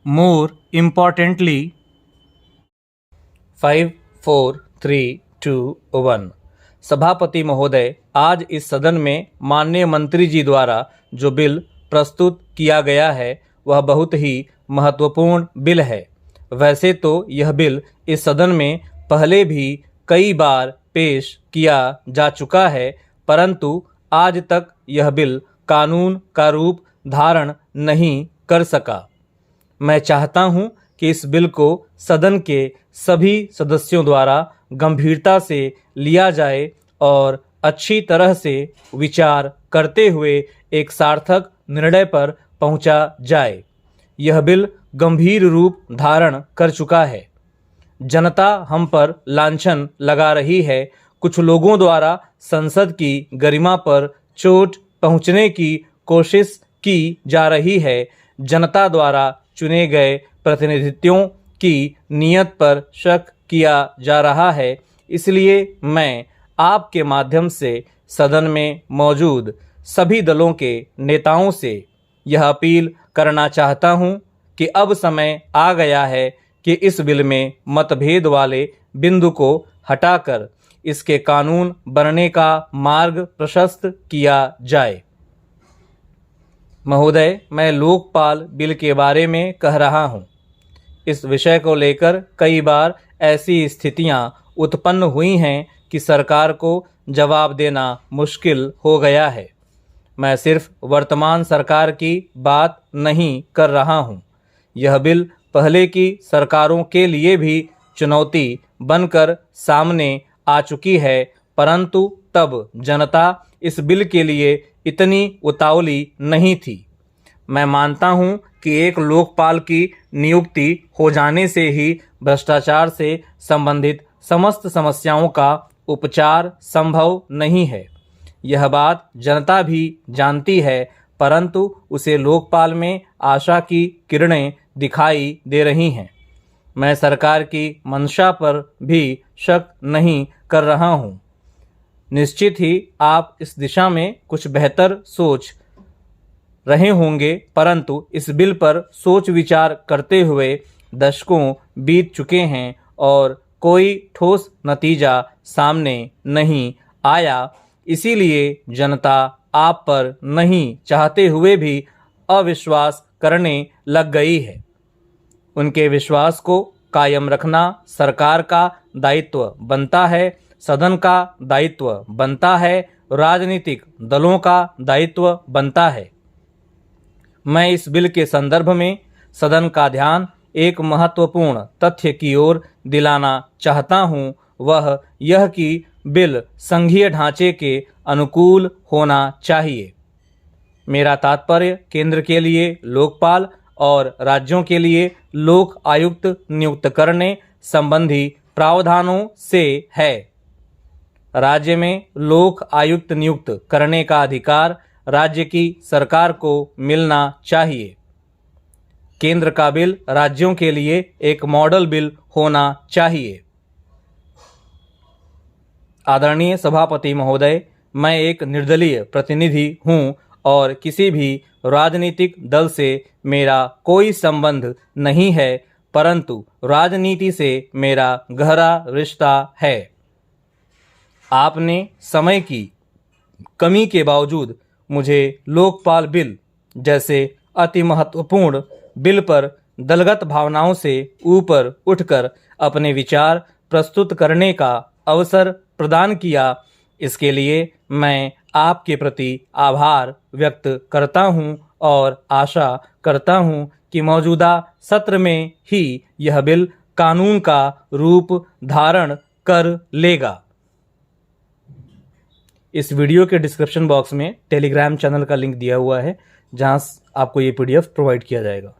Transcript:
More importantly, 5, 4, 3, 2, 1। सभापति महोदय, आज इस सदन में माननीय मंत्री जी द्वारा जो बिल प्रस्तुत किया गया है वह बहुत ही महत्वपूर्ण बिल है। वैसे तो यह बिल इस सदन में पहले भी कई बार पेश किया जा चुका है, परंतु आज तक यह बिल कानून का रूप धारण नहीं कर सका। मैं चाहता हूं कि इस बिल को सदन के सभी सदस्यों द्वारा गंभीरता से लिया जाए और अच्छी तरह से विचार करते हुए एक सार्थक निर्णय पर पहुंचा जाए। यह बिल गंभीर रूप धारण कर चुका है। जनता हम पर लांछन लगा रही है। कुछ लोगों द्वारा संसद की गरिमा पर चोट पहुंचने की कोशिश की जा रही है। जनता द्वारा चुने गए प्रतिनिधित्वों की नीयत पर शक किया जा रहा है। इसलिए मैं आपके माध्यम से सदन में मौजूद सभी दलों के नेताओं से यह अपील करना चाहता हूं कि अब समय आ गया है कि इस बिल में मतभेद वाले बिंदु को हटाकर इसके कानून बनने का मार्ग प्रशस्त किया जाए। महोदय, मैं लोकपाल बिल के बारे में कह रहा हूं। इस विषय को लेकर कई बार ऐसी स्थितियां उत्पन्न हुई हैं कि सरकार को जवाब देना मुश्किल हो गया है। मैं सिर्फ वर्तमान सरकार की बात नहीं कर रहा हूं। यह बिल पहले की सरकारों के लिए भी चुनौती बनकर सामने आ चुकी है, परंतु तब जनता इस बिल के लिए इतनी उतावली नहीं थी। मैं मानता हूं कि एक लोकपाल की नियुक्ति हो जाने से ही भ्रष्टाचार से संबंधित समस्त समस्याओं का उपचार संभव नहीं है। यह बात जनता भी जानती है, परंतु उसे लोकपाल में आशा की किरणें दिखाई दे रही हैं। मैं सरकार की मंशा पर भी शक नहीं कर रहा हूं। निश्चित ही आप इस दिशा में कुछ बेहतर सोच रहे होंगे, परंतु इस बिल पर सोच विचार करते हुए दशकों बीत चुके हैं और कोई ठोस नतीजा सामने नहीं आया। इसीलिए जनता आप पर नहीं चाहते हुए भी अविश्वास करने लग गई है। उनके विश्वास को कायम रखना सरकार का दायित्व बनता है, सदन का दायित्व बनता है, राजनीतिक दलों का दायित्व बनता है। मैं इस बिल के संदर्भ में सदन का ध्यान एक महत्वपूर्ण तथ्य की ओर दिलाना चाहता हूं, वह यह कि बिल संघीय ढांचे के अनुकूल होना चाहिए। मेरा तात्पर्य केंद्र के लिए लोकपाल और राज्यों के लिए लोक आयुक्त नियुक्त करने संबंधी प्रावधानों से है। राज्य में लोक आयुक्त नियुक्त करने का अधिकार राज्य की सरकार को मिलना चाहिए। केंद्र का बिल राज्यों के लिए एक मॉडल बिल होना चाहिए। आदरणीय सभापति महोदय, मैं एक निर्दलीय प्रतिनिधि हूं और किसी भी राजनीतिक दल से मेरा कोई संबंध नहीं है, परंतु राजनीति से मेरा गहरा रिश्ता है। आपने समय की कमी के बावजूद मुझे लोकपाल बिल जैसे अति महत्वपूर्ण बिल पर दलगत भावनाओं से ऊपर उठकर अपने विचार प्रस्तुत करने का अवसर प्रदान किया। इसके लिए मैं आपके प्रति आभार व्यक्त करता हूं और आशा करता हूं कि मौजूदा सत्र में ही यह बिल कानून का रूप धारण कर लेगा। इस वीडियो के डिस्क्रिप्शन बॉक्स में टेलीग्राम चैनल का लिंक दिया हुआ है, जहां आपको ये PDF प्रोवाइड किया जाएगा।